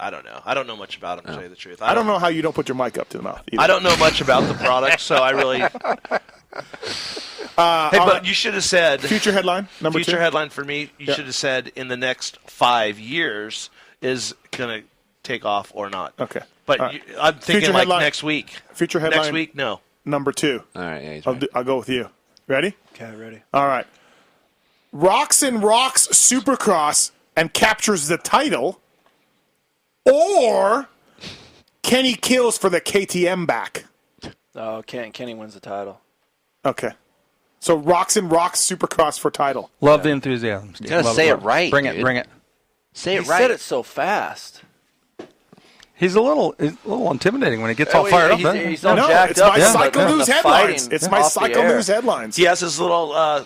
I don't know. I don't know much about them, to tell you the truth. I don't know how you don't put your mic up to the mouth either. I don't know much about the product, so I really... hey, but you should have said... Future headline, number 2. Future headline for me, you should have said in the next 5 years is going to take off or not. Okay. But I'm thinking Future like headline, next week. Future headline. Next week, no. Number 2. All right, yeah, he's right. I'll go with you. Ready? Okay, ready. All right. Roczen rocks Supercross and captures the title, or Kenny kills for the KTM back. Oh, Kenny wins the title. Okay. So Roczen rocks Supercross for title. Love the enthusiasm, Steve. You gotta say it right. Bring it. Bring it. Say it He right. said it so fast. He's a little intimidating when he gets all fired up. He's all jacked it's up. my Cycle News The headlines. fighting It's my off the Cycle air. News headlines. He has his little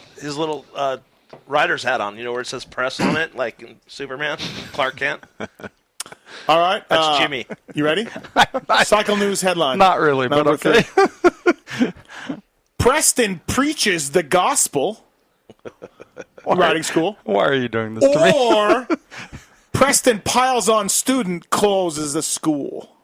rider's hat on, where it says press on it, like in Superman, Clark Kent. All right. That's Jimmy. You ready? Cycle News headline. Not really, but Number okay. 3. Preston preaches the gospel. Riding school. Why are you doing this to me? Or Preston piles on student, closes the school.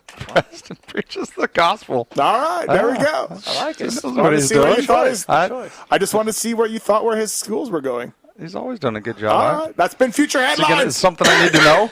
Preston preaches the gospel. All right, there we go. I like it. He knows what he's doing. I just wanted to see where you thought where his schools were going. He's always done a good All job. right, that's been Future Is Headlines. something I need to know?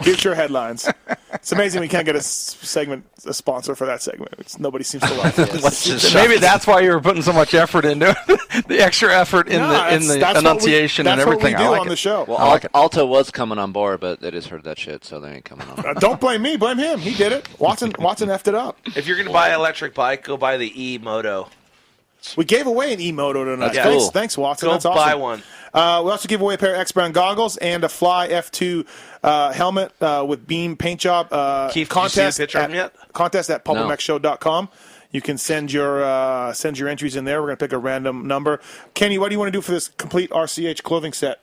Future Headlines. It's amazing we can't get a sponsor for that segment. Nobody seems to like it. Maybe that's why you were putting so much effort into it. The extra effort in the enunciation and everything. That's what we do I like on it. the show. Well, Alto was coming on board, but they just heard that shit, so they ain't coming on. Don't blame me. Blame him. He did it. Watson effed it up. If you're going to buy an electric bike, go buy the e-Moto. We gave away an e-moto tonight. That's cool. Thanks, Watson. Go That's awesome. buy one. We also give away a pair of X-Brown goggles and a Fly F2 helmet with beam paint job. Keith, contest did you see a picture of him yet? Contest at PulpMXShow.com. You can send your entries in there. We're going to pick a random number. Kenny, what do you want to do for this complete RCH clothing set?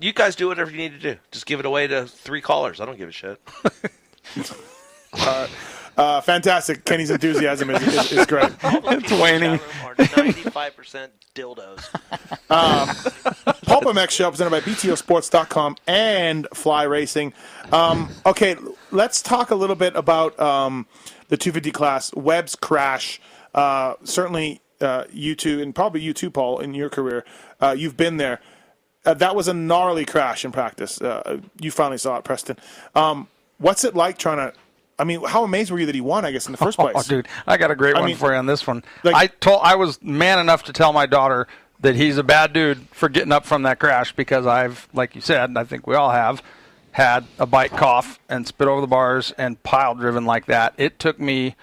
You guys do whatever you need to do. Just give it away to 3 callers. I don't give a shit. Fantastic. Kenny's enthusiasm is great. It's waning. 95% dildos. PulpMX Show presented by BTOsports.com and Fly Racing. Okay, let's talk a little bit about the 250 class, Webb's crash. Certainly you two, and probably you too, Paul, in your career, you've been there. That was a gnarly crash in practice. You finally saw it, Preston. What's it like trying to... I mean, how amazed were you that he won, I guess, in the first place? Oh, dude, I got a great one for you on this one. I was man enough to tell my daughter that he's a bad dude for getting up from that crash because I've, like you said, I think we all have, had a bike cough and spit over the bars and pile driven like that. It took me...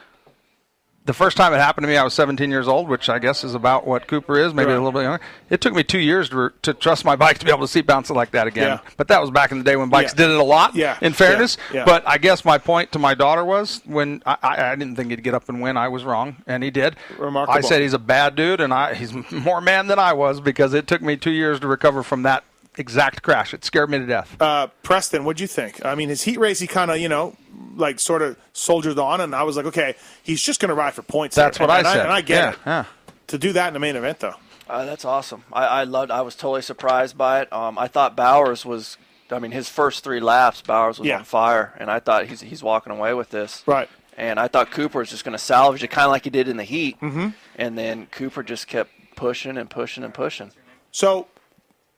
The first time it happened to me, I was 17 years old, which I guess is about what Cooper is, maybe a little bit younger. It took me 2 years to trust my bike to be able to seat bounce it like that again. Yeah. But that was back in the day when bikes did it a lot, in fairness. Yeah. But I guess my point to my daughter was when I didn't think he'd get up and win. I was wrong, and he did. Remarkable. I said he's a bad dude, and he's more man than I was because it took me 2 years to recover from that exact crash. It scared me to death. Preston, what'd you think? I mean, his heat race, he kind of, like sort of soldiered on, and I was like, okay, he's just going to ride for points. That's what I said. And I get it. Yeah. To do that in the main event, though. That's awesome. I was totally surprised by it. I thought Bowers was, his first 3 laps, Bowers was on fire, and I thought he's walking away with this. Right. And I thought Cooper was just going to salvage it, kind of like he did in the heat. Mm-hmm. And then Cooper just kept pushing and pushing and pushing. So,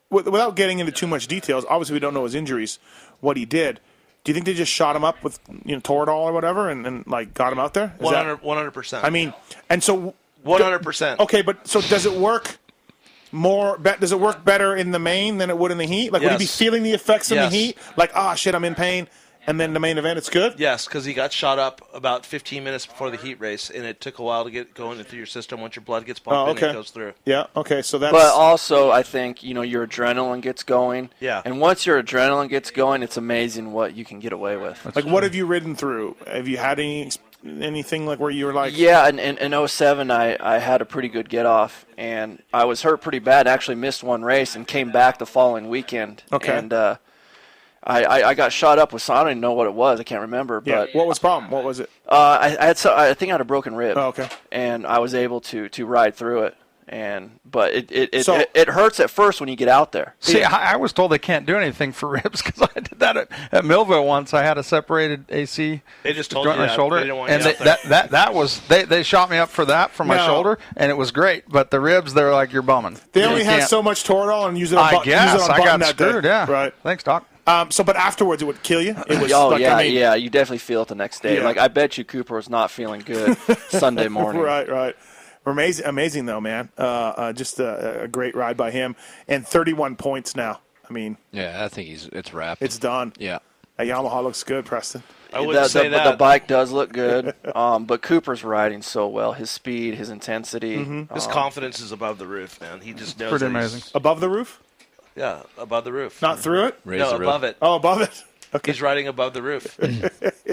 without getting into too much details, obviously we don't know his injuries, what he did. Do you think they just shot him up with Toradol or whatever and got him out there? 100%. I mean, and so 100%. Okay, but so does it work more? Does it work better in the main than it would in the heat? Like, would he be feeling the effects in the heat? Like, shit, I'm in pain. And then the main event, it's good? Yes, because he got shot up about 15 minutes before the heat race, and it took a while to get going through your system. Once your blood gets pumping, it goes through. Yeah, okay, so that's... But also, I think, your adrenaline gets going. Yeah. And once your adrenaline gets going, it's amazing what you can get away with. Like, what have you ridden through? Have you had anything like where you were like... Yeah, in 07, I had a pretty good get-off, and I was hurt pretty bad. Actually missed one race and came back the following weekend. Okay. And... I got shot up with something. I don't even know what it was. I can't remember. Yeah. But what was the problem? What was it? I think I had a broken rib. Oh, okay. And I was able to ride through it. But it hurts at first when you get out there. See, I was told they can't do anything for ribs because I did that at Millville once. I had a separated AC. They just told joint you my that. shoulder, They didn't want and you out there. that was they shot me up for that for my shoulder, and it was great. But the ribs, they're like, you're bumming. They only had so much Toradol and use it on I guess I got screwed. Day. Yeah, right. Thanks, Doc. But afterwards it would kill you. It was you definitely feel it the next day. Yeah. Like I bet you Cooper was not feeling good Sunday morning. Right. Amazing though, man. Just a great ride by him, and 31 points now. I mean, yeah, I think it's wrapped. It's done. Yeah, that Yamaha looks good, Preston. I wouldn't say that. The bike does look good, but Cooper's riding so well. His speed, his intensity, his confidence is above the roof, man. He just knows. Pretty amazing. Above the roof? Yeah, above the roof. Not through it? Above it. Oh, above it. Okay. He's riding above the roof.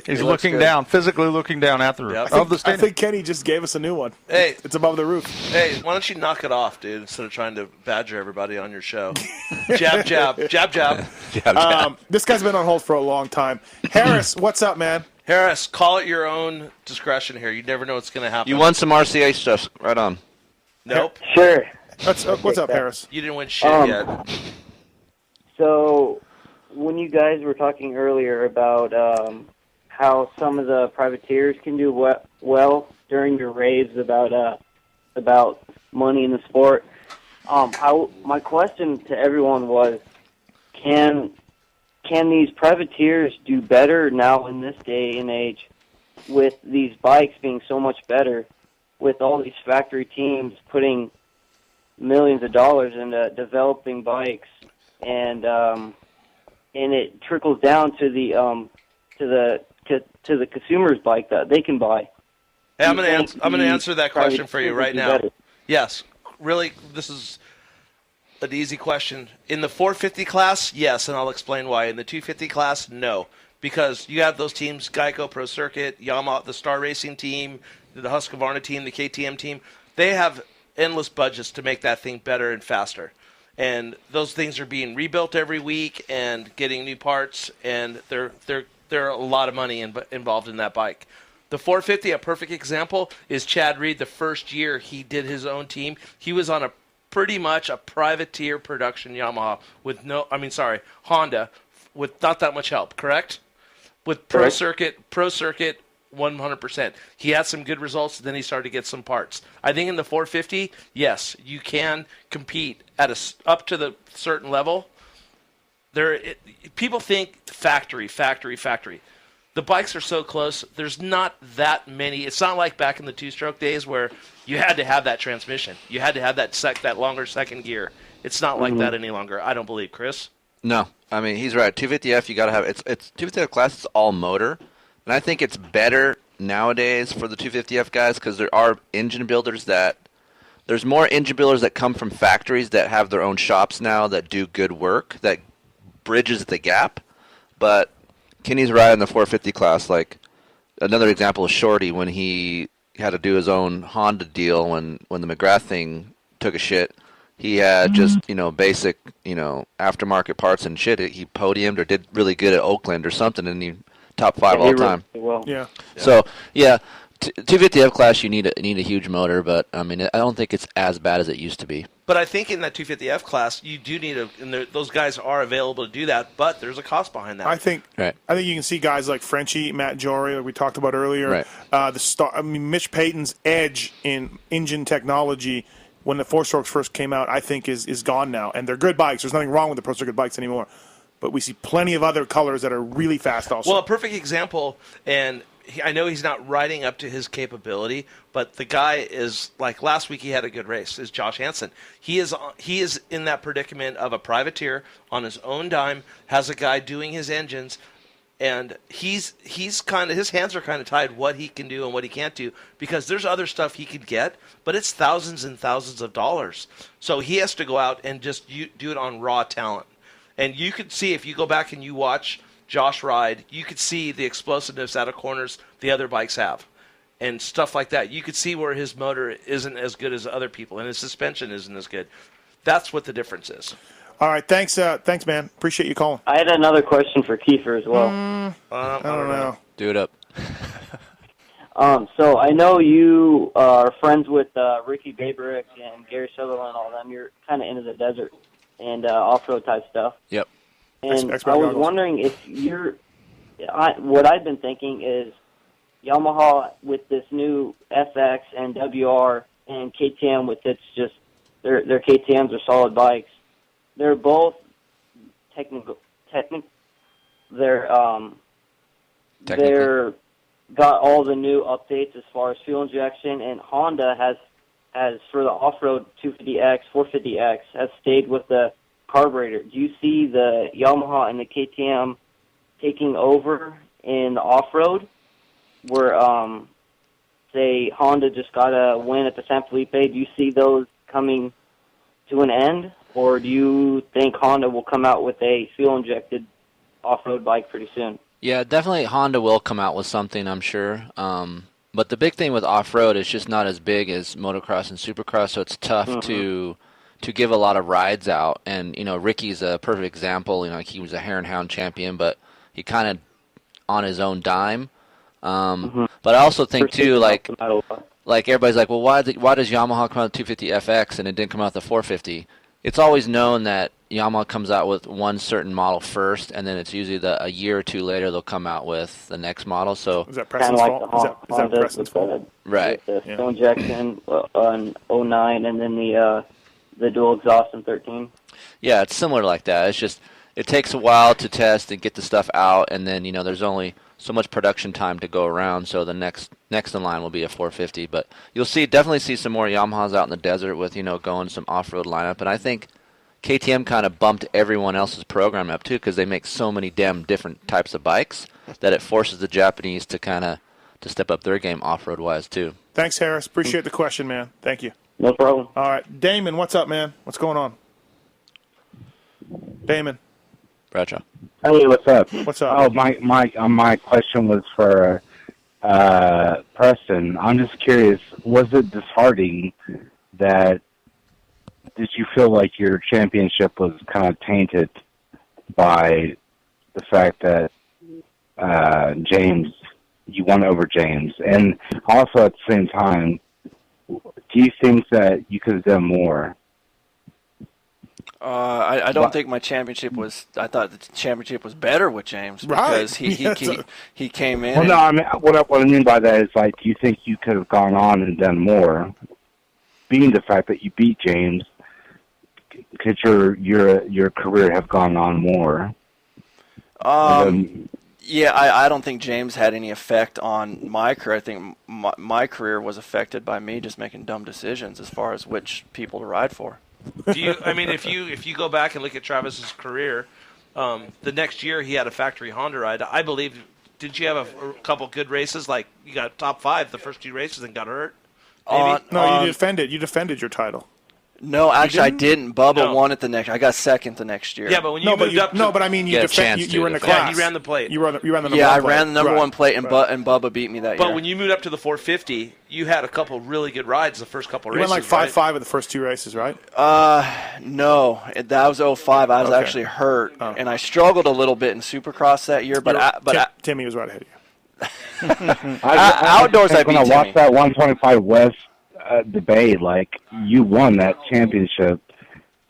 He's looking down, physically looking down at the roof of the stadium. I think Kenny just gave us a new one. Hey, it's above the roof. Hey, why don't you knock it off, dude, instead of trying to badger everybody on your show? Jab, jab, jab, jab. This guy's been on hold for a long time. Harris, what's up, man? Harris, call it your own discretion here. You never know what's going to happen. You won some RCA stuff. Right on. Nope. Sure. What's up, Harris? You didn't win shit yet. So, when you guys were talking earlier about how some of the privateers can do well during your raves about money in the sport, my question to everyone was, can these privateers do better now in this day and age with these bikes being so much better, with all these factory teams putting millions of dollars into developing bikes, and it trickles down to the consumer's bike that they can buy. Hey, I'm going to answer that question for you right now. Yes, really, this is an easy question. In the 450 class, yes, and I'll explain why. In the 250 class, no, because you have those teams: Geico Pro Circuit, Yamaha, the Star Racing team, the Husqvarna team, the KTM team. They have endless budgets to make that thing better and faster. And those things are being rebuilt every week and getting new parts, and they're a lot of money involved in that bike. The 450, a perfect example, is Chad Reed. The first year he did his own team, he was on pretty much a privateer production Yamaha Honda with not that much help, correct? With Pro Circuit 100%. He had some good results, then he started to get some parts. I think in the 450, yes, you can compete at up to the certain level. People think factory. The bikes are so close, there's not that many. It's not like back in the two-stroke days where you had to have that transmission. You had to have that longer second gear. It's not like that any longer, I don't believe. Chris? No. I mean, he's right. 250F, you got to have it's 250F class, it's all motor. And I think it's better nowadays for the 250F guys because there are engine builders there's more engine builders that come from factories that have their own shops now that do good work, that bridges the gap. But Kenny's riding the 450 class. Like another example is Shorty when he had to do his own Honda deal when the McGrath thing took a shit. He had just, basic, aftermarket parts and shit. He podiumed or did really good at Oakland or something, and he top 5 all time. Well. Yeah. So, 250F class, you need a huge motor, but I mean, I don't think it's as bad as it used to be. But I think in that 250F class, you do need those guys are available to do that, but there's a cost behind that. I think you can see guys like Frenchie, Matt Jory, like we talked about earlier. Right. Mitch Payton's edge in engine technology when the four-strokes first came out, I think is gone now, and they're good bikes. There's nothing wrong with the Pro Circuit bikes anymore, but we see plenty of other colors that are really fast also. Well, a perfect example, and I know he's not riding up to his capability, but the guy is, like last week he had a good race, is Josh Hansen. He is in that predicament of a privateer on his own dime, has a guy doing his engines, and he's kind of, his hands are kind of tied what he can do and what he can't do, because there's other stuff he could get, but it's thousands and thousands of dollars. So he has to go out and just do it on raw talent. And you could see, if you go back and you watch Josh ride, you could see the explosiveness out of corners the other bikes have and stuff like that. You could see where his motor isn't as good as other people and his suspension isn't as good. That's what the difference is. All right, thanks, man. Appreciate you calling. I had another question for Kiefer as well. I don't know. Do it up. So I know you are friends with Ricky Baberick and Gary Sutherland and all them. You're kind of into the desert and off-road type stuff. Yep. And I was wondering if what I've been thinking is Yamaha with this new FX and WR and KTM with its just their KTMs are solid bikes. They're both they're got all the new updates as far as fuel injection, and Honda has for the off-road 250X, 450X has stayed with the carburetor. Do you see the Yamaha and the KTM taking over in the off-road, where say Honda just got a win at the San Felipe? Do you see those coming to an end, or do you think Honda will come out with a fuel-injected off-road bike pretty soon? Yeah, definitely Honda will come out with something, I'm sure. But the big thing with off-road is just not as big as motocross and supercross, so it's tough to give a lot of rides out. And, Ricky's a perfect example. He was a hare and hound champion, but he kind of on his own dime. But I also think, too, like everybody's like, well, why does Yamaha come out with 250 FX and it didn't come out with the 450? It's always known that Yamaha comes out with one certain model first, and then it's usually a year or two later they'll come out with the next model. So is that Preston's fault? Is that Preston's fault? Right. The fuel injection on 09, and then the dual exhaust in 13. Yeah, it's similar like that. It's just it takes a while to test and get the stuff out, and then there's only so much production time to go around. So the next in line will be a 450. But you'll definitely see some more Yamahas out in the desert with going some off-road lineup, and I think KTM kind of bumped everyone else's program up too, because they make so many damn different types of bikes that it forces the Japanese to step up their game off-road wise too. Thanks, Harris. Appreciate the question, man. Thank you. No problem. All right, Damon, what's up, man? What's going on? Damon. Bradshaw. Hey, what's up? What's up? Oh, my question was for Preston. I'm just curious, was it disheartening that did you feel like your championship was kind of tainted by the fact that you won over James? And also at the same time, do you think that you could have done more? I don't think my championship was. I thought the championship was better with James because he came in. Well, no, I mean what I mean by that is like, do you think you could have gone on and done more, being the fact that you beat James? Could your career have gone on more? Yeah, I don't think James had any effect on my career. I think my career was affected by me just making dumb decisions as far as which people to ride for. If you go back and look at Travis's career, the next year he had a factory Honda ride. I believe, did you have a couple good races? Like you got top 5 the first 2 races and got hurt? Maybe? No, you defended. You defended your title. No, actually, I didn't. Bubba won it the next. I got second the next year. Yeah, but when you moved up, but I mean, you were in the class. Yeah, you ran the plate. You ran the number 1 plate. I ran the number 1 plate, and Bubba beat me that year. But when you moved up to the 450, you had a couple really good rides the first couple races. You went like 5-5 in the first 2 races, right? No, that was 05. I was actually hurt, and I struggled a little bit in Supercross that year. But Timmy was right ahead of you. Outdoors, I beat Timmy. When I watched that 125 West debate, like you won that championship.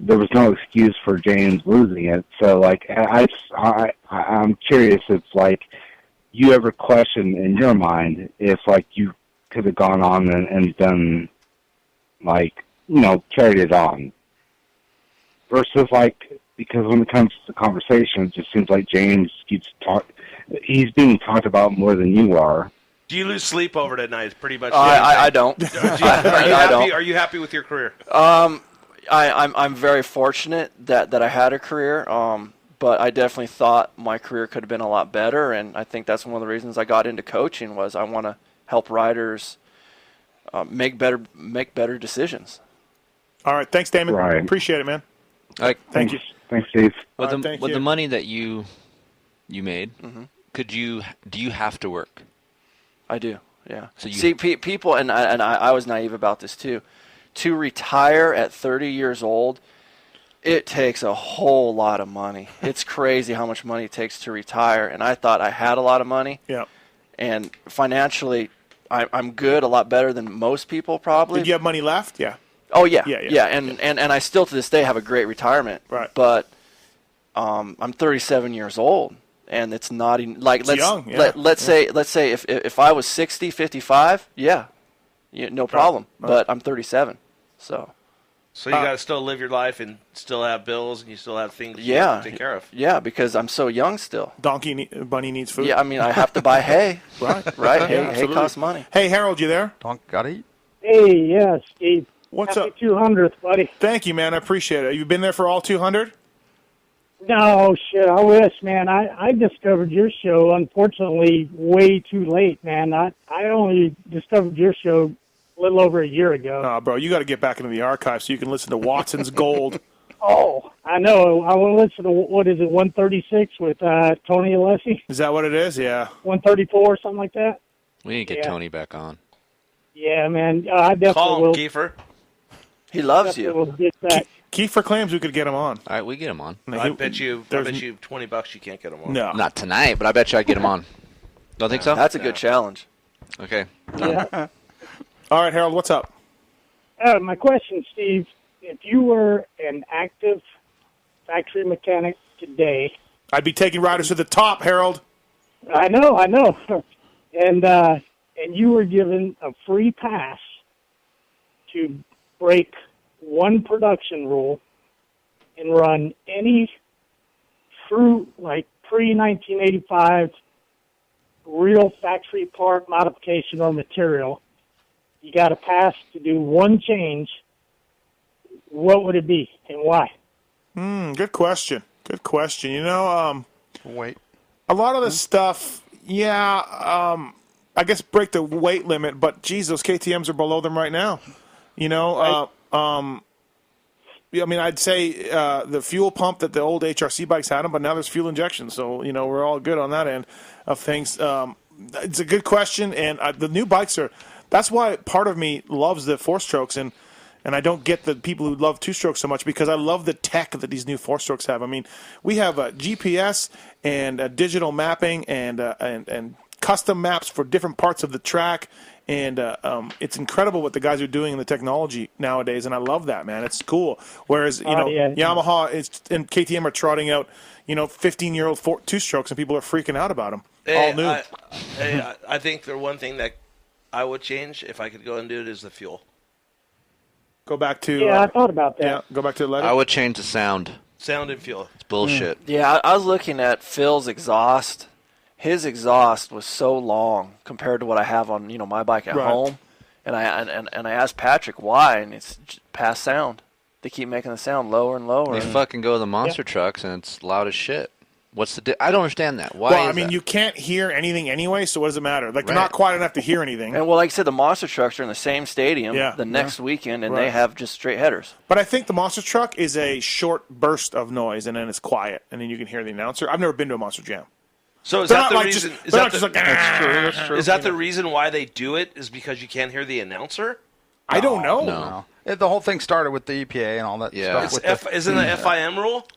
There was no excuse for James losing it. So, like, I'm curious if, like, you ever question in your mind if, like, you could have gone on and done, like, carried it on. Versus, like, because when it comes to the conversation, it just seems like James he's being talked about more than you are. Do you lose sleep over it at night? Pretty much. I don't. Are you happy with your career? I'm very fortunate that I had a career, but I definitely thought my career could have been a lot better, and I think that's one of the reasons I got into coaching was I want to help riders make better decisions. All right, thanks, Damon. Right. Appreciate it, man. All right, thank you. Thanks, Steve. With the money that you made, do you have to work? I do, yeah. So people, and I was naive about this too. To retire at 30 years old, it takes a whole lot of money. It's crazy how much money it takes to retire. And I thought I had a lot of money. Yeah. And financially, I'm good, a lot better than most people probably. Did you have money left? Yeah. Oh yeah, yeah. And I still to this day have a great retirement. Right. But I'm 37 years old, and it's not even like let's say if I was 60, 55, no problem. Right. But I'm 37, so. So you got to still live your life and still have bills and you still have things you have to take care of. Yeah, because I'm so young still. Bunny needs food. Yeah, I mean I have to buy hay. Right. Hay costs money. Hey, Harold, you there? Donkey got to eat. Hey, yeah, Steve. What's Happy up? 200th, buddy. Thank you, man. I appreciate it. You've been there for all 200? No, shit. I wish, man. I discovered your show, unfortunately, way too late, man. I only discovered your show a little over a year ago. Oh, bro, you got to get back into the archive so you can listen to Watson's Gold. Oh, I know. I want to listen to, 136 with Tony Alessi? Is that what it is? Yeah. 134 or something like that? We need to get Tony back on. Yeah, man. I definitely Call him, will. Kiefer. He loves you. Will get back. Kiefer claims we could get him on. All right, we get him on. I bet you $20 you can't get him on. No. Not tonight, but I bet you I get him on. Don't think so? That's a good challenge. Okay. Yeah. All right, Harold, what's up? My question, Steve, if you were an active factory mechanic today. I'd be taking riders to the top, Harold. I know. And you were given a free pass to break one production rule and run any true, like pre-1985 real factory part modification or material. You got a pass to do one change. What would it be and why? Good question. Good question. You know, Wait. a lot of this stuff, I guess break the weight limit, but geez, those KTMs are below them right now. You know, I mean, I'd say the fuel pump that the old HRC bikes had them, but now there's fuel injection, so you know we're all good on that end of things. It's a good question, and the new bikes are. That's why part of me loves the 4-strokes, and I don't get the people who love 2-strokes so much because I love the tech that these new 4-strokes have. I mean, we have GPS and digital mapping and custom maps for different parts of the track. And it's incredible what the guys are doing in the technology nowadays, and I love that, man. It's cool. Whereas, Yamaha and KTM are trotting out, 15-year-old 2-strokes, and people are freaking out about them. All new. I think the one thing that I would change, if I could go and do it, is the fuel. Go back to... I thought about that. Yeah, go back to the letter. I would change the sound. Sound and fuel. It's bullshit. Yeah, I was looking at Phil's exhaust. His exhaust was so long compared to what I have on my bike at home, and I asked Patrick why, and it's past sound. They keep making the sound lower and lower. They fucking go to the monster trucks, and it's loud as shit. What's the? I don't understand that. Why? Well, you can't hear anything anyway, so what does it matter? Like they're not quiet enough to hear anything. And like I said, the monster trucks are in the same stadium the next weekend, and they have just straight headers. But I think the monster truck is a short burst of noise, and then it's quiet, and then you can hear the announcer. I've never been to a monster jam. So is that the reason? That's true. Is that the reason why they do it? Is because you can't hear the announcer? I don't know. No. The whole thing started with the EPA and all that stuff. Isn't the FIM rule?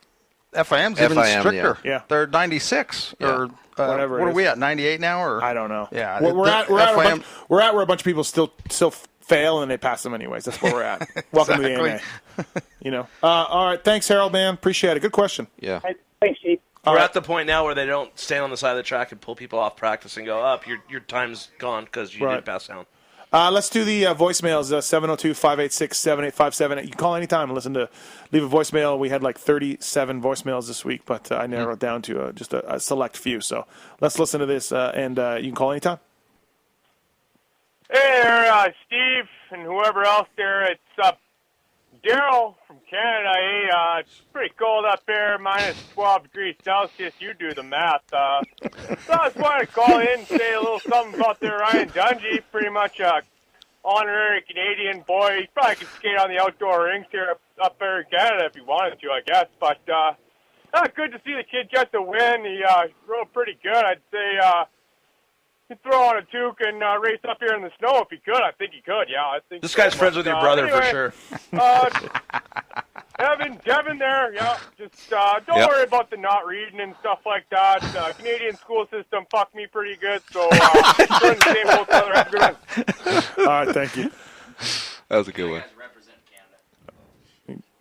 FIM's even stricter. Yeah. They're 96 or whatever. What are we at? 98 now or I don't know. Yeah. We're at where a bunch of people still fail and they pass them anyways. That's where we're at. Welcome to the AMA. All right. Thanks, Harold. Man, appreciate it. Good question. Yeah. Thanks, Steve. We're at the point now where they don't stand on the side of the track and pull people off practice and go up. Your time's gone because you didn't pass down. Let's do the voicemails, 702-586-7857. You can call anytime and leave a voicemail. We had like 37 voicemails this week, but I narrowed it down to just a select few. So let's listen to this, and you can call anytime. Hey there, Steve and whoever else there. It's Daryl from Canada. Hey, it's pretty cold up there, minus 12 degrees Celsius. You do the math. So I just wanted to call in and say a little something about their Ryan Dungey. Pretty much a honorary Canadian boy. He probably could skate on the outdoor rinks here up there in Canada if he wanted to, I guess. But good to see the kid get the win. He rode pretty good. I'd say he'd throw on a toque and race up here in the snow if he could. I think he could, yeah. I think this guy's friends with your brother for sure. Devin there, yeah. Just don't worry about the not reading and stuff like that. Canadian school system fucked me pretty good, so doing the same old brother. Have a good one. All right, thank you. That was a good one.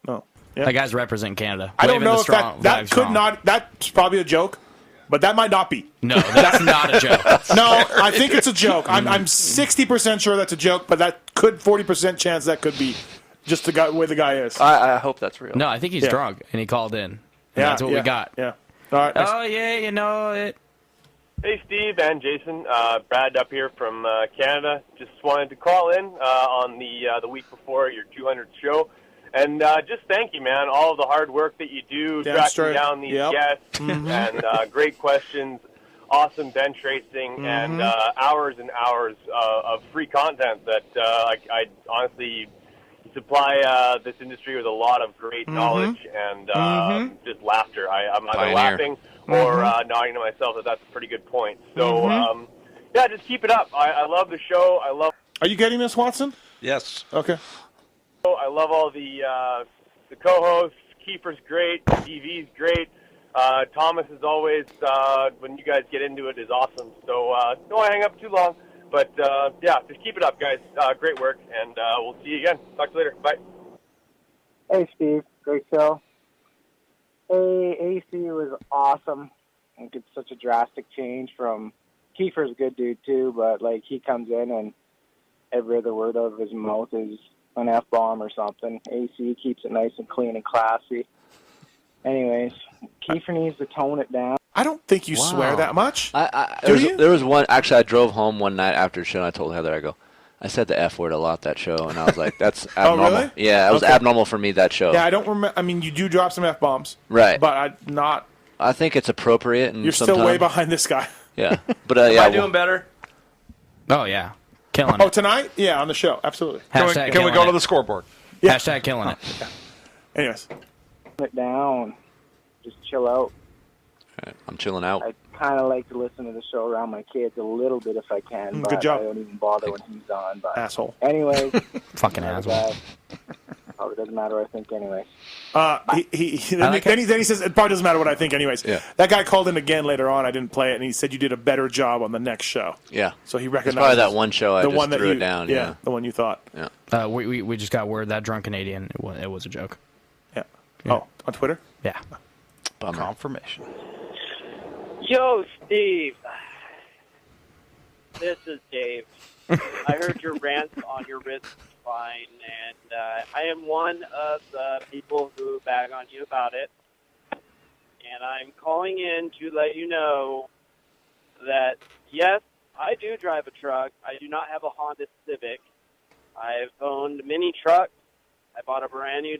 No. Yeah. That guys represent Canada. I don't know if that could not. That's probably a joke, but that might not be. No, that's not a joke. No, I think it's a joke. I'm 60% sure that's a joke, but that could 40% chance that could be just the way the guy is. I hope that's real. No, I think he's drunk and he called in. And that's what we got. Yeah. All right. Oh yeah, you know it. Hey, Steve and Jason. Brad up here from Canada. Just wanted to call in on the week before your 200th show. And just thank you, man. All of the hard work that you do, tracking down these guests, and great questions, awesome bench racing, and hours and hours of free content that I honestly supply this industry with a lot of great knowledge and just laughter. I'm either laughing or nodding to myself that that's a pretty good point. So, yeah, just keep it up. I love the show. Are you getting this, Watson? Yes. Okay. I love all the co-hosts. Kiefer's great. TV's great. Thomas is always, when you guys get into it, is awesome. So don't want to hang up too long. But, yeah, just keep it up, guys. Great work, and we'll see you again. Talk to you later. Bye. Hey, Steve. Great show. Hey, AC was awesome. I think it's such a drastic change from Kiefer's a good dude, too, but, like, he comes in and every other word out of his mouth is an F-bomb or something. AC keeps it nice and clean and classy. Anyways, Kiefer needs to tone it down. I don't think you swear that much. There was one. Actually, I drove home one night after the show, and I told Heather, I said the F word a lot that show, and I was like, that's abnormal. Oh, really? Yeah, it was abnormal for me that show. Yeah, I don't remember. I mean, you do drop some F-bombs. Right. But I think it's appropriate. And you're still way behind this guy. Yeah. But, yeah. Am I doing better? Oh, yeah. Killing it. Oh, tonight? Yeah, on the show. Absolutely. Can we go to the scoreboard? Yeah. Hashtag killing it. Yeah. Anyways. Tone it down. Just chill out. Right. I'm chilling out. I kind of like to listen to the show around my kids a little bit if I can. But good job. I don't even bother when he's on. But asshole. Anyways. Fucking asshole. Probably doesn't matter what I think anyways. Then he says, it probably doesn't matter what I think anyways. Yeah. That guy called in again later on. I didn't play it, and he said you did a better job on the next show. Yeah. So he recognized. It's probably that one show I the just one that threw it down. Yeah, the one you thought. Yeah. We just got word that drunk Canadian, it was a joke. Yeah. Oh, on Twitter? Yeah. Bummer. Confirmation. Yo, Steve. This is Dave. I heard your rant on your wrist fine, and I am one of the people who bag on you about it. And I'm calling in to let you know that, yes, I do drive a truck. I do not have a Honda Civic. I've owned many trucks. I bought a brand new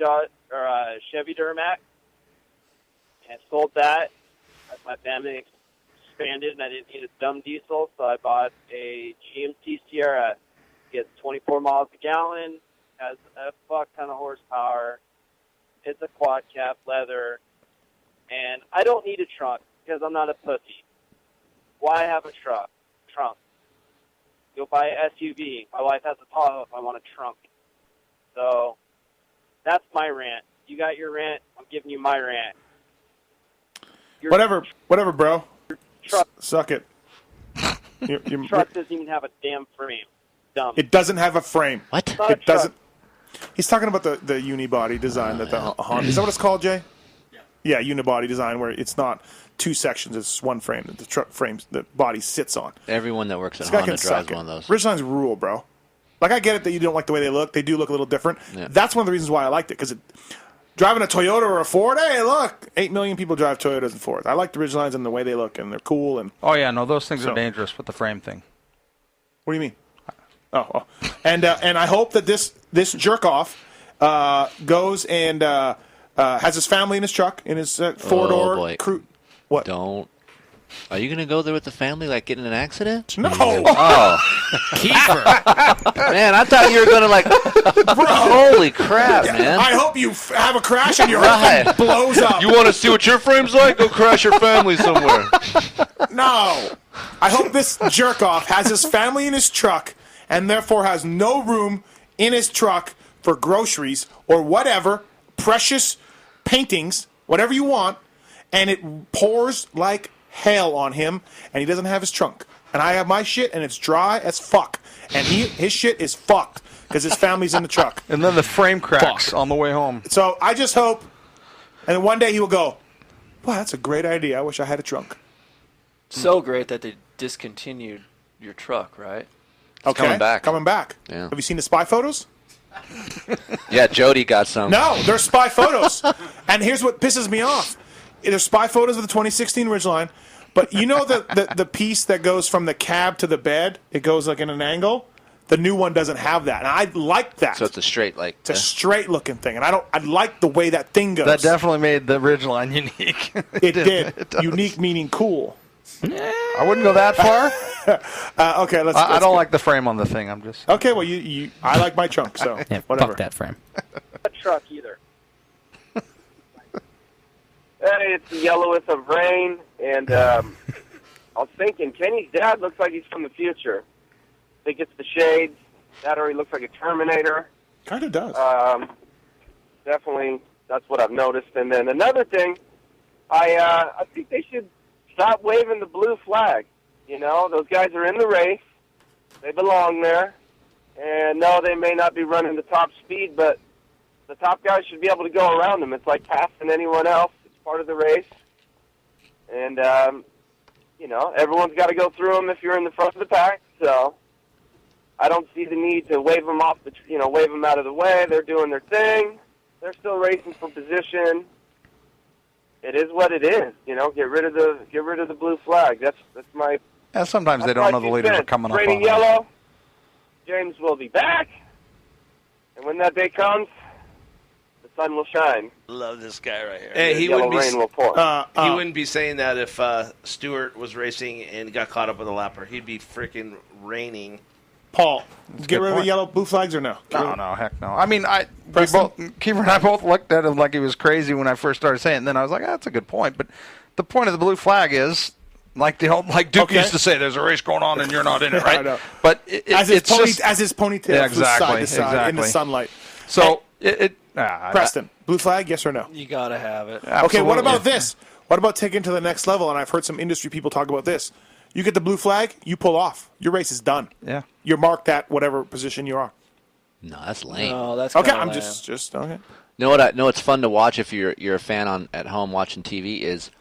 Chevy Duramax and sold that as my family expanded, and I didn't need a dumb diesel, so I bought a GMC Sierra. Gets 24 miles a gallon, has a fuck ton of horsepower. It's a quad cap leather, and I don't need a trunk because I'm not a pussy. Why have a trunk? Go buy an SUV. My wife has a Tahoe if I want a trunk. So that's my rant. You got your rant. I'm giving you my rant. Whatever, bro. Suck it. Your truck doesn't even have a damn frame. Dumb. It doesn't have a frame. What? It doesn't. He's talking about the unibody design that the Honda. Is that what it's called, Jay? Yeah, unibody design where it's not two sections; it's one frame that the truck frames the body sits on. Everyone that works at Honda drives one of those. Ridgelines rule, bro. Like I get it that you don't like the way they look; they do look a little different. Yeah. That's one of the reasons why I liked it because driving a Toyota or a Ford. Hey, look, 8 million people drive Toyotas and Fords. I like the Ridgelines and the way they look, and they're cool. And oh yeah, no, those things are dangerous with the frame thing. What do you mean? Oh. And I hope that this jerk off goes and has his family in his truck in his 4-door crew. What? Don't. Are you gonna go there with the family, like get in an accident? No. Oh, Kiefer. Man, I thought you were gonna Bro. Holy crap, man! I hope you have a crash and your thing blows up. You want to see what your frame's like? Go crash your family somewhere. No. I hope this jerk off has his family in his truck and therefore has no room in his truck for groceries or whatever, precious paintings, whatever you want, and it pours like hell on him, and he doesn't have his trunk. And I have my shit, and it's dry as fuck. And his shit is fucked because his family's in the truck. And then the frame cracks on the way home. So I just hope, and one day he will go, wow, that's a great idea. I wish I had a trunk. So great that they discontinued your truck, right? It's coming back. Coming back. Yeah. Have you seen the spy photos? Yeah, Jody got some. No, they're spy photos. And here's what pisses me off. There's spy photos of the 2016 Ridgeline, but you know the piece that goes from the cab to the bed? It goes like in an angle? The new one doesn't have that, and I like that. So it's a straight, like... It's a straight-looking thing, and I like the way that thing goes. That definitely made the Ridgeline unique. It did. Unique meaning cool. I wouldn't go that far. Okay, let's. I don't like the frame on the thing. I'm just okay. Well, I like my trunk, so Yeah, whatever. fuck that frame. A truck either. Hey, it's the yellowest of rain, and I was thinking Kenny's dad looks like he's from the future. I think it's the shades. That or he looks like a Terminator. Kind of does. Definitely, that's what I've noticed. And then another thing, I think they should stop waving the blue flag. You know, those guys are in the race. They belong there. And no, they may not be running the top speed, but the top guys should be able to go around them. It's like passing anyone else. It's part of the race. And, you know, everyone's got to go through them if you're in the front of the pack. So I don't see the need to wave them off wave them out of the way. They're doing their thing. They're still racing for position. It is what it is. You know, get rid of the blue flag. That's my. Yeah, sometimes they don't know the leaders are coming up on Raining them. yellow. James will be back, and when that day comes, the sun will shine. Love this guy right here. The Hey, he yellow wouldn't rain will pour. he wouldn't be saying that if Stewart was racing and got caught up with a lapper. He'd be freaking raining. Paul, get rid of the point. yellow blue flags or no? No, heck no. I mean, Kiefer and I both looked at him like he was crazy when I first started saying it, and then I was like, that's a good point. But the point of the blue flag is, like Duke used to say, there's a race going on and you're not in it, right? I know. But as his ponytail Yeah, flew side to exactly. side in the sunlight. So Preston, blue flag, yes or no? You got to have it. Okay, what about this? What about taking it to the next level? And I've heard some industry people talk about this. You get the blue flag, you pull off. Your race is done. Yeah. You're marked at whatever position you are. No, that's lame. No, that's okay. kinda I'm lame. just okay. You know what's fun to watch if you're a fan at home watching TV is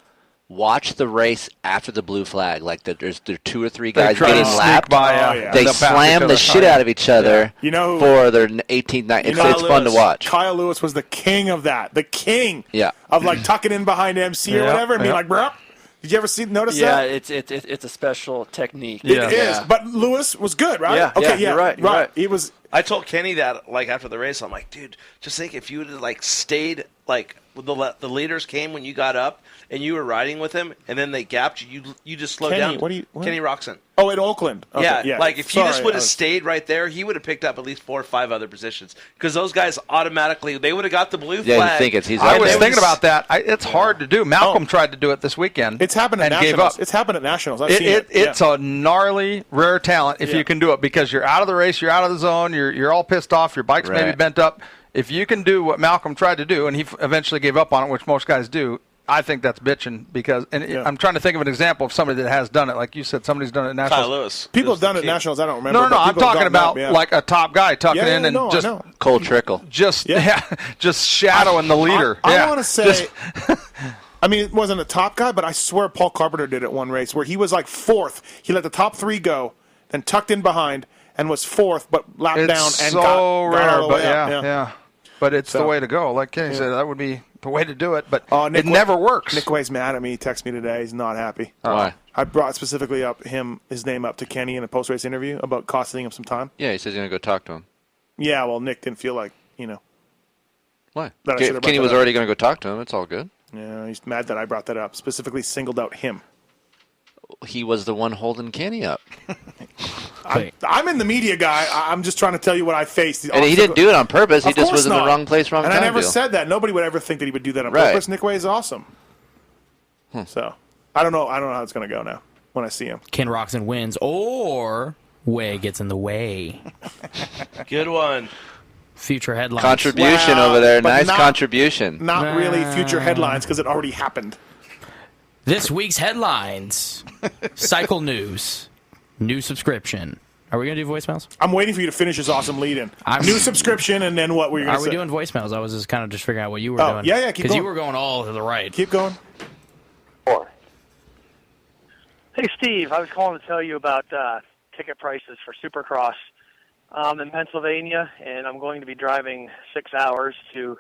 watch the race after the blue flag. Like there's 2 or 3 guys try to getting sneak lapped. by, They They'll pass slam each the other. shit out of each other You know who- for their 18th night. It's fun to watch. Kyle Lewis was the king of that. The king. Yeah. Of like tucking in behind MC or Yeah, whatever and being yeah. like, bro. Did you ever notice Yeah, that? it's a special technique. It is. But Lewis was good, right? Yeah, Okay, yeah, you're right, you're right. He was. I told Kenny that like after the race, I'm like, dude, just think if you would have like stayed like when the leaders came when you got up and you were riding with him, and then they gapped you. You just slowed Kenny, down. what? Kenny Roxon. Oh, in Oakland. Okay, Yeah, like if he just Sorry, would I have was- stayed right there, he would have picked up at least 4 or 5 other positions because those guys automatically they would have got the blue Yeah, flag. you think he's I out was there. thinking about that. It's hard to do. Malcolm tried to do it this weekend. It's happened at and gave nationals. up. It's happened at nationals. I've seen it. It's a gnarly, rare talent if Yeah. you can do it because you're out of the race, you're out of the zone, you're all pissed off, your bike's maybe Right. bent up. If you can do what Malcolm tried to do, and he eventually gave up on it, which most guys do, I think that's bitching because I'm trying to think of an example of somebody that has done it. Like you said, somebody's done it at nationals. Kyle Lewis. People have done it at nationals. I don't remember. No, but I'm people have talking gotten about up, yeah. like a top guy tucking Yeah, in and no, I just know. Cold trickle. just Yeah. just shadowing the leader. I want to say. Just- I mean, it wasn't a top guy, but I swear Paul Carpenter did it one race where he was like 4th. He let the top 3 go, then tucked in behind and was 4th, but lapped it's down and so got rare, all the but way up. yeah. But it's the So- way to go. Like Kenny said, that would be the way to do it. But Nick it never works. Nick Way's mad at me. He texted me today. He's not happy. Why? I brought specifically up his name up to Kenny in a post-race interview about costing him some time. Yeah, he says he's going to go talk to him. Yeah, well, Nick didn't feel like, Why? That I should have If brought Kenny that was up. already going to go talk to him. It's all good. Yeah, he's mad that I brought that up. Specifically singled out him. He was the one holding Kenny up. I'm in the media, guy. I'm just trying to tell you what I faced. And he didn't do it on purpose. He Of just course was in the not. wrong place, wrong and time. I never deal. said that. Nobody would ever think that he would do that on Right. purpose. Nick Way is awesome. So I don't know how it's going to go now when I see him. Ken Roxon wins or Way gets in the way. Good one. Future headlines. Contribution over there. Nice contribution. Not really future headlines because it already happened. This week's headlines. Cycle news. New subscription. Are we going to do voicemails? I'm waiting for you to finish this awesome lead-in. New subscription, and then what were you going to say? Are we doing voicemails? I was just kind of just figuring out what you were doing. Yeah, keep going. Because you were going all to the right. Keep going. Hey, Steve, I was calling to tell you about ticket prices for Supercross. I'm in Pennsylvania, and I'm going to be driving 6 hours to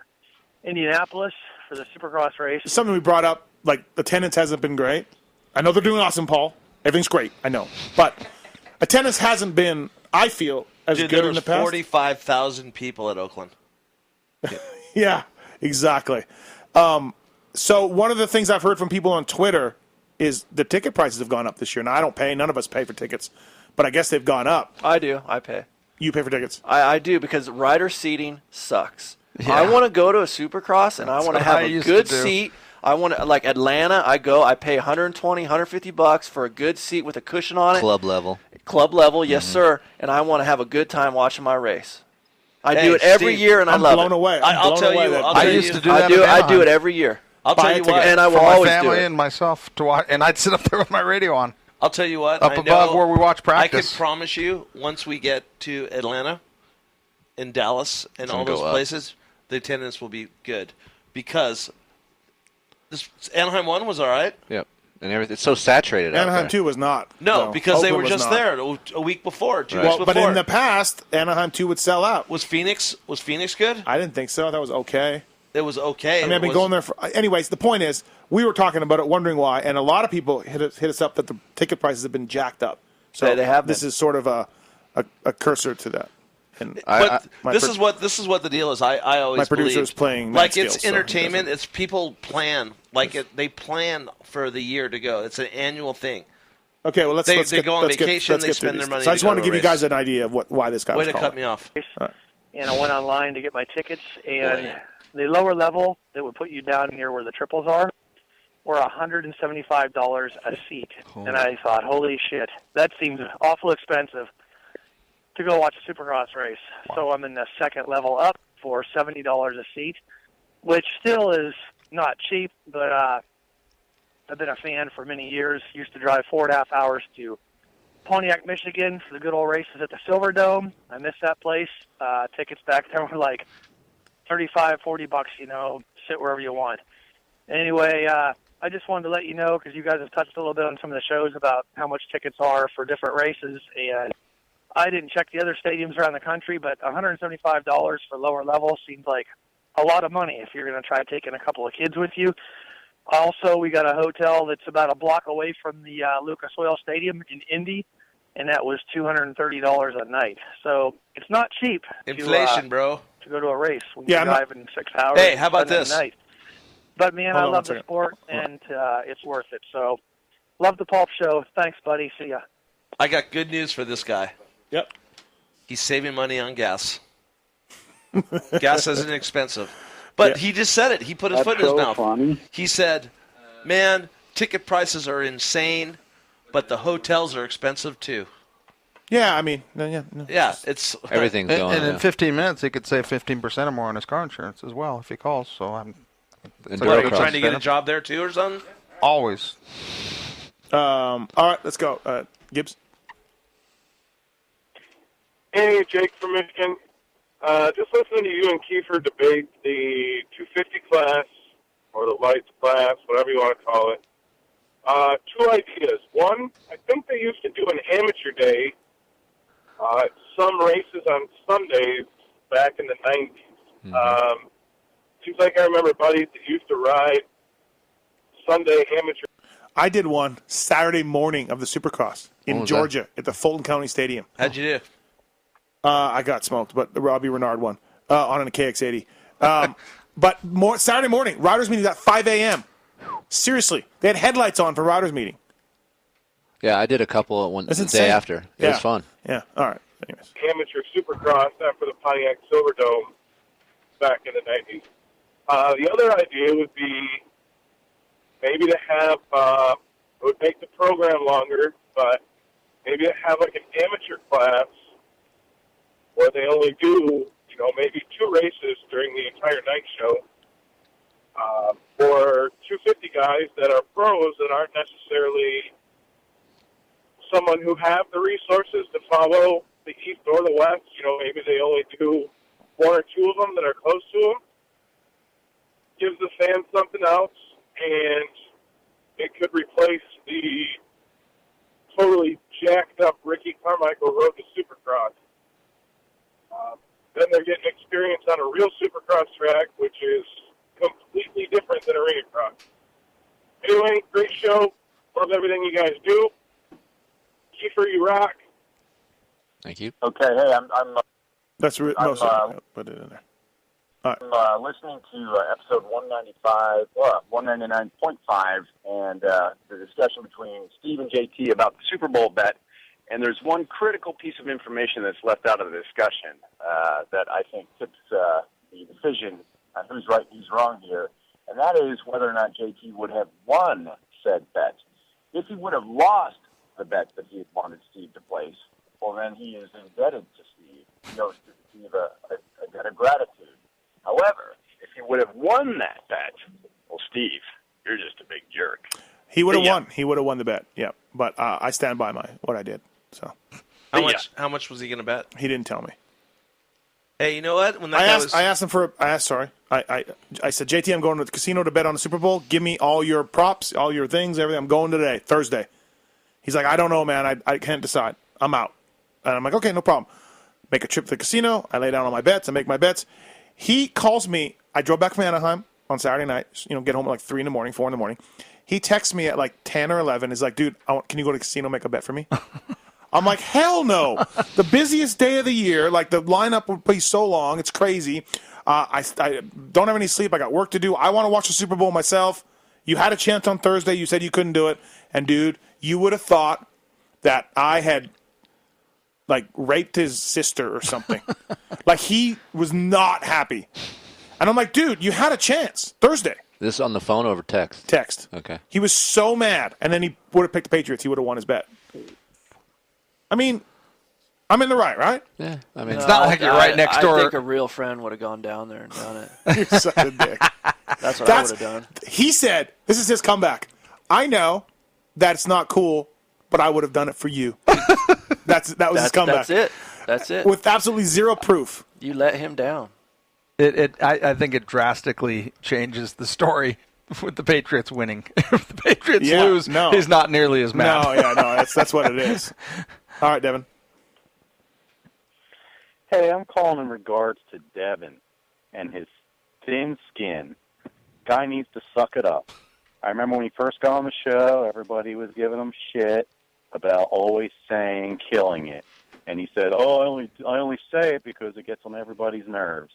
Indianapolis for the Supercross race. Something we brought up, like attendance hasn't been great. I know they're doing awesome, Paul. Everything's great, I know. But attendance hasn't been, I feel, as good in the past. There was 45,000 people at Oakland. Yeah, exactly. So one of the things I've heard from people on Twitter is the ticket prices have gone up this year. Now, I don't pay. None of us pay for tickets. But I guess they've gone up. I do. I pay. You pay for tickets? I do because rider seating sucks. Yeah. I want to go to a Supercross, and I want to have a good seat. I want to, like Atlanta, I pay $120, $150 for a good seat with a cushion on it. Club level. Club level, yes, sir. And I want to have a good time watching my race. I do it every year, and I love it. I'm blown away. I'll tell you. I used to do that. I do it every year. I'll tell you what. And I will for always my family do it. and myself to watch, and I'd sit up there with my radio on. I'll tell you what. Up above where we watch practice. I can promise you, once we get to Atlanta, and Dallas, and all those places, the attendance will be good because this Anaheim 1 was all right. Yep, and everything. It's so saturated. Anaheim 2 was not. No, because they were just there a week before, 2 weeks before. But in the past, Anaheim 2 would sell out. Was Phoenix good? I didn't think so. That was okay. It was okay. I mean, I've been going there for. Anyways, the point is, we were talking about it, wondering why, and a lot of people hit us up that the ticket prices have been jacked up. So they have. This is sort of a cursor to that. And this is what the deal is. I always my producer believe, is playing like it's entertainment. It's people plan they plan for the year to go. It's an annual thing. Okay, well let's go on vacation. They spend their money. So I just want to give you guys an idea of why this guy was calling. Way to cut me off. And I went online to get my tickets, and the lower level that would put you down near where the triples are were $175 a seat. And I thought, holy shit, that seems awful expensive to go watch a Supercross race. Wow. So I'm in the second level up for $70 a seat, which still is not cheap, but I've been a fan for many years. Used to drive 4.5 hours to Pontiac, Michigan for the good old races at the Silver Dome. I miss that place. Tickets back there were like $35, $40, sit wherever you want. Anyway, I just wanted to let you know, because you guys have touched a little bit on some of the shows about how much tickets are for different races, and I didn't check the other stadiums around the country, but $175 for lower level seems like a lot of money if you're going to try taking a couple of kids with you. Also, we got a hotel that's about a block away from the Lucas Oil Stadium in Indy, and that was $230 a night. So it's not cheap. Inflation, bro. To go to a race when you're driving 6 hours. Hey, how about this? Night. But, man, I love the sport, and it's worth it. So love the Pulp Show. Thanks, buddy. See ya. I got good news for this guy. Yep. He's saving money on gas. Gas isn't expensive. But he just said it. He put his foot in his mouth. Funny. He said, man, ticket prices are insane, but the hotels are expensive too. Yeah, I mean, yeah, it's everything's going. And in 15 minutes, he could save 15% or more on his car insurance as well if he calls. So I'm. Are you trying to get a job there too, or something? Always. All right, let's go, Gibbs. Hey, Jake from Michigan. Just listening to you and Kiefer debate the 250 class or the lights class, whatever you want to call it. Two ideas. One, I think they used to do an amateur day at some races on Sundays back in the 90s. Mm-hmm. Seems like I remember buddies that used to ride Sunday amateur. I did one Saturday morning of the Supercross in Georgia at the Fulton County Stadium. How'd you do? I got smoked, but the Robbie Renard won on a KX80. But Saturday morning, riders meeting at 5 a.m. Seriously, they had headlights on for riders meeting. Yeah, I did a couple the day after. It was fun. Yeah, all right. Anyways. Amateur Supercross after the Pontiac Silverdome back in the 90s. The other idea would be maybe to have, it would make the program longer, but maybe to have like an amateur class where they only do maybe 2 races during the entire night show for 250 guys that are pros that aren't necessarily someone who have the resources to follow the East or the West. Maybe they only do 1 or 2 of them that are close to them. Gives the fans something else, and it could replace the totally jacked up Ricky Carmichael road to Supercross. Then they're getting experience on a real Supercross track, which is completely different than arena cross. Anyway, great show. Love everything you guys do. Kiefer, you rock. Thank you. Okay, hey, That's put it in there. I'm listening to episode 195, 199.5, and the discussion between Steve and JT about the Super Bowl bet. And there's one critical piece of information that's left out of the discussion that I think tips the decision on who's right, who's wrong here, and that is whether or not JT would have won said bet. If he would have lost the bet that he had wanted Steve to place, well, then he is indebted to Steve. He owes Steve a debt of gratitude. However, if he would have won that bet, well, Steve, you're just a big jerk. He would have won. He would have won the bet. Yeah, but I stand by what I did. So, how much was he going to bet? He didn't tell me. Hey, you know what? When I asked him for. I said, JT, I'm going to the casino to bet on the Super Bowl. Give me all your props, all your things, everything. I'm going today, Thursday. He's like, I don't know, man. I can't decide. I'm out. And I'm like, okay, no problem. Make a trip to the casino. I lay down on my bets. I make my bets. He calls me. I drove back from Anaheim on Saturday night. Get home at like 3 in the morning, 4 in the morning. He texts me at like 10 or 11. He's like, dude, can you go to the casino and make a bet for me? I'm like, hell no. The busiest day of the year, like the lineup would be so long. It's crazy. I don't have any sleep. I got work to do. I want to watch the Super Bowl myself. You had a chance on Thursday. You said you couldn't do it. And, dude, you would have thought that I had, like, raped his sister or something. Like, he was not happy. And I'm like, dude, you had a chance Thursday. This on the phone or over text? Text. Okay. He was so mad. And then he would have picked the Patriots. He would have won his bet. I mean, I'm in the right? Yeah. I mean, it's not like you're right next door. I think a real friend would have gone down there and done it. You're such a dick. That's what I would have done. He said, this is his comeback. I know that's not cool, but I would have done it for you. That was his comeback. That's it. With absolutely zero proof. You let him down. I think it drastically changes the story with the Patriots winning. If the Patriots lose, he's not nearly as mad. That's what it is. All right, Devin. Hey, I'm calling in regards to Devin and his thin skin. Guy needs to suck it up. I remember when he first got on the show, everybody was giving him shit about always saying killing it. And he said, I only say it because it gets on everybody's nerves.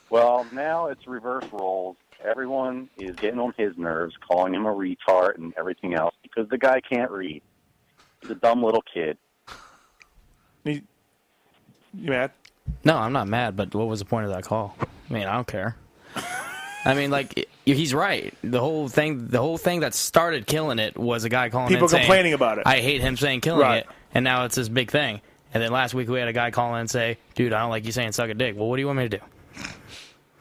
Well, now it's reverse roles. Everyone is getting on his nerves, calling him a retard and everything else because the guy can't read. He's a dumb little kid. You mad? No, I'm not mad, but what was the point of that call? I mean, I don't care. I mean, like, he's right. The whole thing that started killing it was a guy calling people in saying, complaining about it. I hate him saying killing it, and now it's this big thing. And then last week we had a guy call in and say, dude, I don't like you saying suck a dick. Well, what do you want me to do?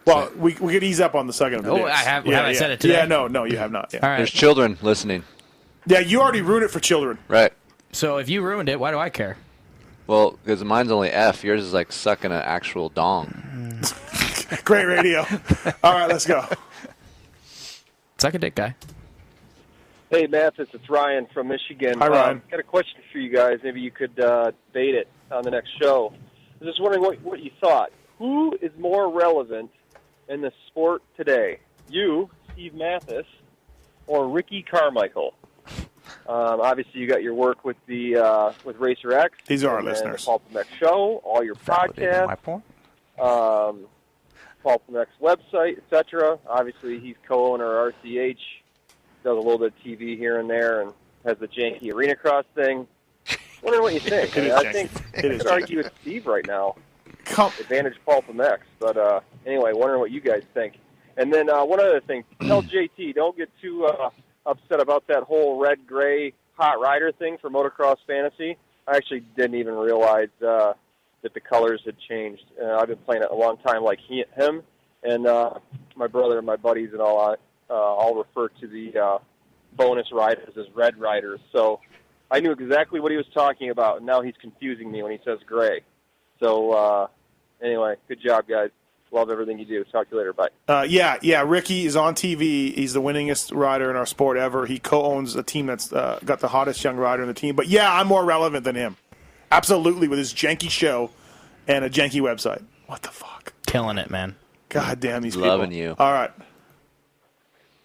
Well, we could ease up on the sucking of the dicks. Have I said it today? Yeah, no, you have not. Yeah. All right. There's children listening. Yeah, you already ruined it for children. Right. So if you ruined it, why do I care? Well, because mine's only F. Yours is like sucking an actual dong. Great radio. All right, let's go. Suck a dick, guy. Hey, Mathis, it's Ryan from Michigan. Hi, Ryan. Got a question for you guys. Maybe you could debate it on the next show. I was just wondering what you thought. Who is more relevant in the sport today? You, Steve Mathis, or Ricky Carmichael? Obviously, you got your work with the with Racer X. These are our listeners. The PulpMX Show, all your podcasts. My point. PulpMX website, etc. Obviously, he's co-owner of RCH. Does a little bit of TV here and there, and has the janky arena cross thing. Wondering what you think. I think I could argue with Steve right now. Advantage PulpMX, but anyway, wondering what you guys think. And then one other thing, tell JT, don't get too upset about that whole red-gray hot rider thing for Motocross Fantasy. I actually didn't even realize that the colors had changed. I've been playing it a long time, like him and my brother and my buddies and all. All refer to the bonus riders as red riders. So I knew exactly what he was talking about, and now he's confusing me when he says gray. So anyway, good job, guys. Love everything you do. Talk to you later. Bye. Yeah. Ricky is on TV. He's the winningest rider in our sport ever. He co-owns a team that's got the hottest young rider in the team. But, yeah, I'm more relevant than him. Absolutely, with his janky show and a janky website. What the fuck? Killing it, man. God damn these people. Loving you. All right.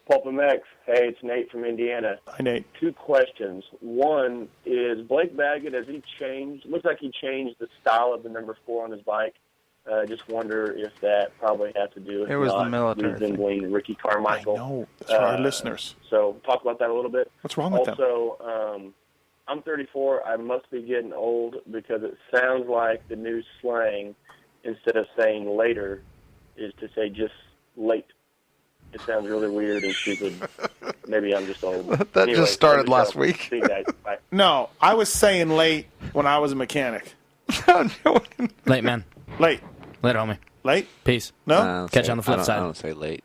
PulpMX. Hey, it's Nate from Indiana. Hi, Nate. 2 questions. One is Blake Baggett, has he changed? Looks like he changed the style of the number 4 on his bike. Just wonder if that probably has to do with it was the military resembling Ricky Carmichael. I know. That's for our listeners. So talk about that a little bit. What's wrong with them? Also, I'm 34. I must be getting old because it sounds like the new slang, instead of saying later, is to say just late. It sounds really weird and stupid. Maybe I'm just old. That just started last week. See you guys. Bye. No, I was saying late when I was a mechanic. Late, man. Late. Late, homie. Late? Peace. No? Catch you on the flip side. I don't say late.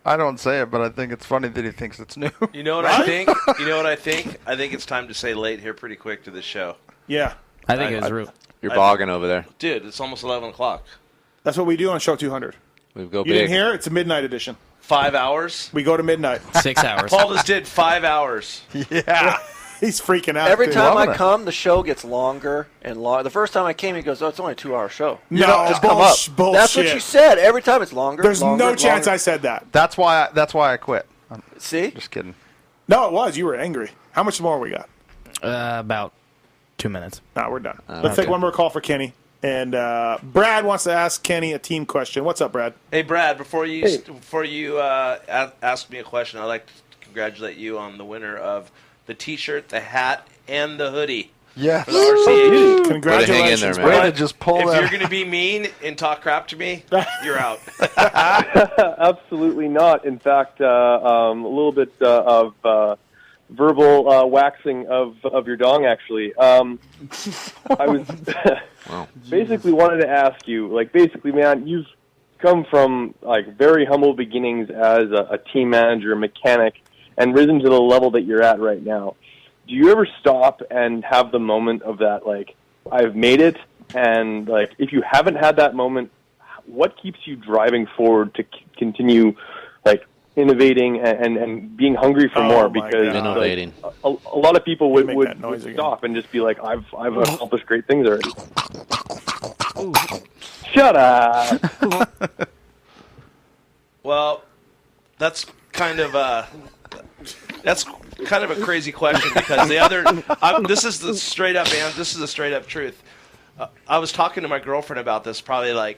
I don't say it, but I think it's funny that he thinks it's new. You know what I think? You know what I think? I think it's time to say late here pretty quick to this show. Yeah. I think it was rude. You're bogging over there. Dude, it's almost 11 o'clock. That's what we do on Show 200. We go You big. didn't hear? It's a midnight edition. 5 hours? We go to midnight. 6 hours. Paul just did 5 hours. Yeah. He's freaking out. Every dude. time I come, the show gets longer and longer. The first time I came, he goes, "Oh, it's only a 2-hour show." No, just come up. bullshit. That's what you said. Every time it's longer. There's longer, no chance longer. I said that. That's why I quit. See? Just kidding. No, it was. You were angry. How much more we got? About 2 minutes. No, we're done. Let's take one more call for Kenny. And Brad wants to ask Kenny a team question. What's up, Brad? Hey, Brad, before you ask me a question, I'd like to congratulate you on the winner of the T-shirt, the hat, and the hoodie. Yes. For the RCH. Congratulations, hang in there, man. Way to just pull If that. you're going to be mean and talk crap to me, you're out. Absolutely not. In fact, a little bit of verbal waxing of your dong, actually. I was basically wanted to ask you, man, you've come from very humble beginnings as a team manager, mechanic, and risen to the level that you're at right now. Do you ever stop and have the moment of that, I've made it, and if you haven't had that moment, what keeps you driving forward to continue innovating and being hungry for more? Because innovating. A lot of people would again. stop and just be like, I've accomplished great things already. Shut up. Well, that's kind of a crazy question because this is the straight up truth. I was talking to my girlfriend about this probably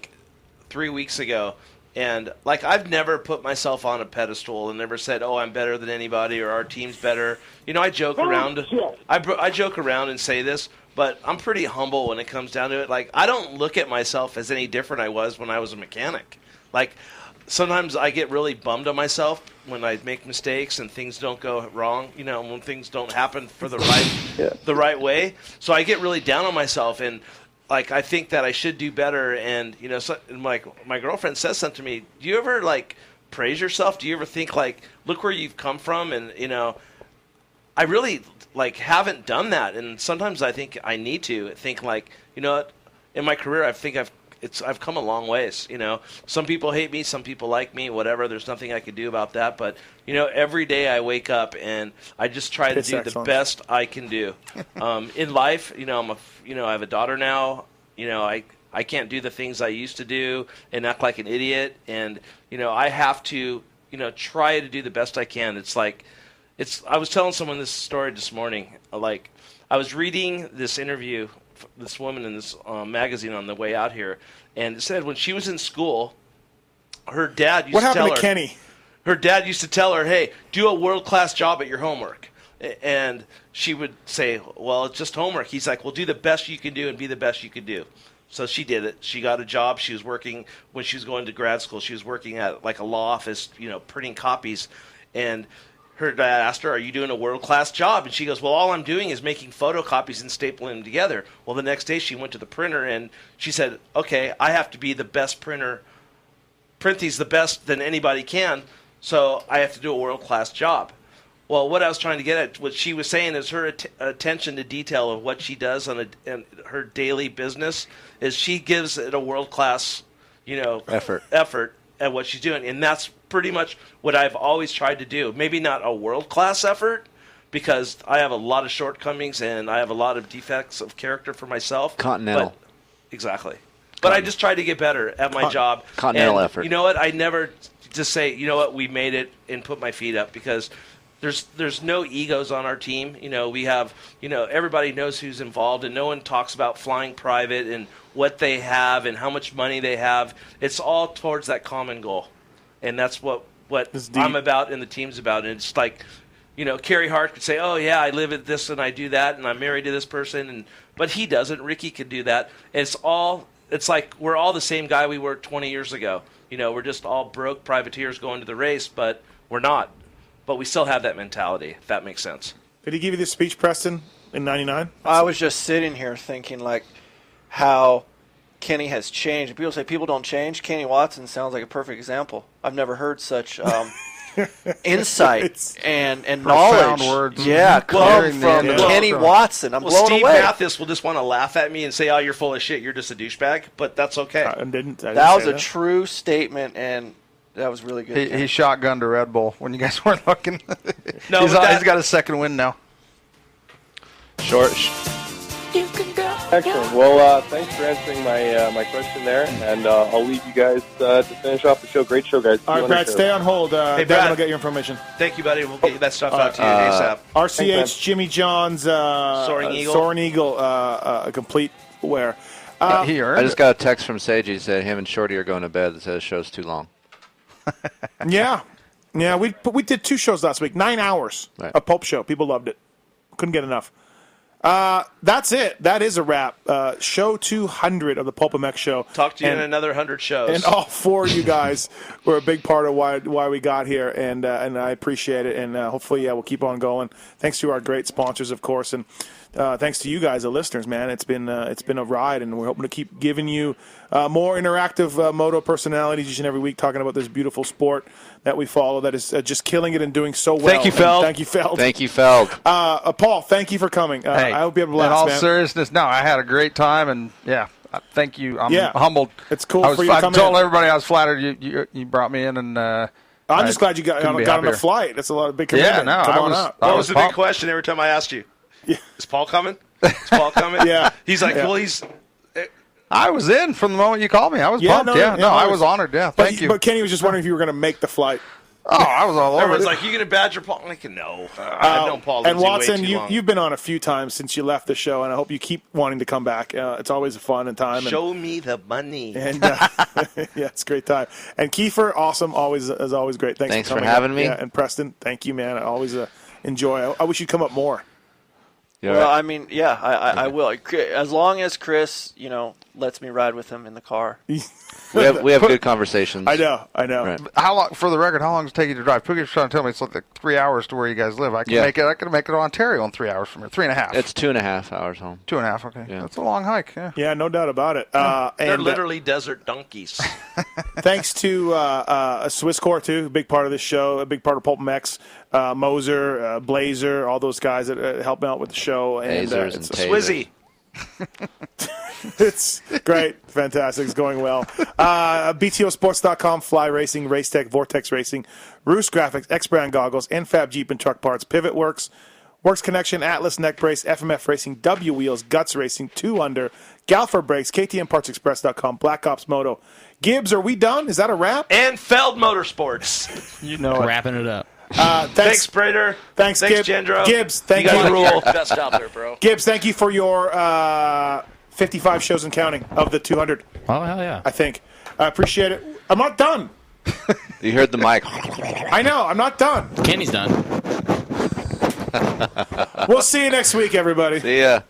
3 weeks ago, and I've never put myself on a pedestal and never said, "Oh, I'm better than anybody" or "Our team's better." I joke around. I joke around and say this, but I'm pretty humble when it comes down to it. I don't look at myself as any different I was when I was a mechanic. Sometimes I get really bummed on myself when I make mistakes and things don't go wrong, when things don't happen for the right way. So I get really down on myself, and I think that I should do better. And my girlfriend says something to me. Do you ever praise yourself? Do you ever think look where you've come from? And I really haven't done that. And sometimes I think I need to think what in my career I've come a long ways. Some people hate me, some people like me, whatever. There's nothing I can do about that. But every day I wake up and I just try to do the best I can do in life. I have a daughter now. I can't do the things I used to do and act like an idiot. And I have to try to do the best I can. I was telling someone this story this morning. I was reading this interview. This woman in this magazine on the way out here, and it said when she was in school, her dad used to tell her. What happened to Kenny? Her dad used to tell her, "Hey, do a world-class job at your homework," and she would say, "Well, it's just homework." He's like, "Well, do the best you can do and be the best you can do." So she did it. She got a job. She was working when she was going to grad school. She was working at a law office, printing copies, and her dad asked her, "Are you doing a world-class job?" And she goes, "Well, all I'm doing is making photocopies and stapling them together." Well, the next day she went to the printer and she said, "Okay, I have to be the best printer. Print these the best than anybody can, so I have to do a world-class job." Well, what I was trying to get at, what she was saying is her attention to detail of what she does on her daily business is she gives it a world-class, effort at what she's doing. And that's pretty much what I've always tried to do. Maybe not a world-class effort, because I have a lot of shortcomings and I have a lot of defects of character for myself. Continental. Exactly. But I just try to get better at my job. Continental effort. You know what? I never just say, you know what, we made it and put my feet up, because there's no egos on our team. We have, everybody knows who's involved, and no one talks about flying private and what they have and how much money they have. It's all towards that common goal. And that's what I'm about and the team's about. And it's like, Carey Hart could say, "Oh yeah, I live at this and I do that and I'm married to this person," but he doesn't. Ricky could do that. It's like we're all the same guy we were 20 years ago. We're just all broke privateers going to the race, but we're not. But we still have that mentality, if that makes sense. Did he give you this speech, Preston, in '99? I was just sitting here thinking, how Kenny has changed. People say people don't change. Kenny Watson sounds like a perfect example. I've never heard such insight and knowledge. Words. Yeah, come from Kenny Watson. I'm blown Steve away. Mathis will just want to laugh at me and say, "Oh, you're full of shit. You're just a douchebag." But that's okay. I didn't that was a true statement, and that was really good. He shotgunned a Red Bull when you guys weren't looking. No, he's got a second win now. Short. Excellent. Well, thanks for answering my question there, and I'll leave you guys to finish off the show. Great show, guys. All right, Brad, stay on hold. Hey, Brad, Brad, will get your information. Thank you, buddy. We'll get you that stuff out to you ASAP. RCH Jimmy John's Soaring Eagle, a complete wear. I just got a text from Sage. He said him and Shorty are going to bed. That says the show's too long. Yeah. We did 2 shows last week, 9 hours. Right. A Pulp show. People loved it. Couldn't get enough. That's it. That is a wrap. Show 200 of the PulpMX show. Talk to you in another 100 shows. And all 4 of you guys were a big part of why we got here, and I appreciate it. And hopefully, we'll keep on going. Thanks to our great sponsors, of course, and thanks to you guys, the listeners. Man, it's been a ride, and we're hoping to keep giving you more interactive moto personalities each and every week, talking about this beautiful sport that we follow, that is just killing it and doing so well. Thank you, Feld. Thank you, Feld. Thank you, Feld. Paul, thank you for coming. Hey, I hope you have a blast, in all man. seriousness, no, I had a great time, and thank you. I'm humbled. It's cool for you to I come told in. everybody I was flattered you brought me in, and I'm just glad you got on a flight. That's a lot of big commitment. Yeah, no, come on up. What was the big question every time I asked you? Yeah. Is Paul coming? Is Paul coming? Yeah. He's like, Yeah. well, he's... I was in from the moment you called me. I was pumped. I was honored. Yeah, thank you. But Kenny was just wondering if you were going to make the flight. Oh, I was all over Everyone's it. like, you going to badger Paul? I'm like, no. I've known Paul And Lindsay Watson, way too long. you've been on a few times since you left the show, and I hope you keep wanting to come back. It's always a fun and time. Show me the money. And it's a great time. And Kiefer, awesome, always great. Thanks for coming having up. me. Yeah, and Preston, thank you, man. I always enjoy. I wish you'd come up more. Well, I mean, I will. As long as Chris, lets me ride with him in the car. We have good conversations. I know. Right. How long? For the record, how long does it take you to drive? Pookie's trying to tell me it's like 3 hours to where you guys live. I can make it. I could make it to Ontario in 3 hours from here. 3.5. It's 2.5 hours home. 2.5. Okay, Yeah. that's a long hike. Yeah, no doubt about it. They're literally desert donkeys. Thanks to Swisscore, too, a big part of this show, a big part of PulpMX, Moser, Blazer, all those guys that help me out with the show. And Tasers and Swizzy. It's great. Fantastic. It's going well. BTOsports.com, Fly Racing, Racetech, Vortex Racing, Roost Graphics, X-Brand Goggles, NFAB Jeep and Truck Parts, Pivot Works, Works Connection, Atlas Neck Brace, FMF Racing, W Wheels, Guts Racing, 2 Under, Galfer Brakes, KTMPartsExpress.com, Black Ops Moto. Gibbs, are we done? Is that a wrap? And Feld Motorsports. You know it. Wrapping it up. Thanks, Brader. Thanks, Gendro. Gibbs, thank you. You guys rule. Best out there, bro. Gibbs, thank you for your 55 shows and counting of the 200. Oh, hell yeah. I think. I appreciate it. I'm not done. You heard the mic. I know. I'm not done. Kenny's done. We'll see you next week, everybody. See ya.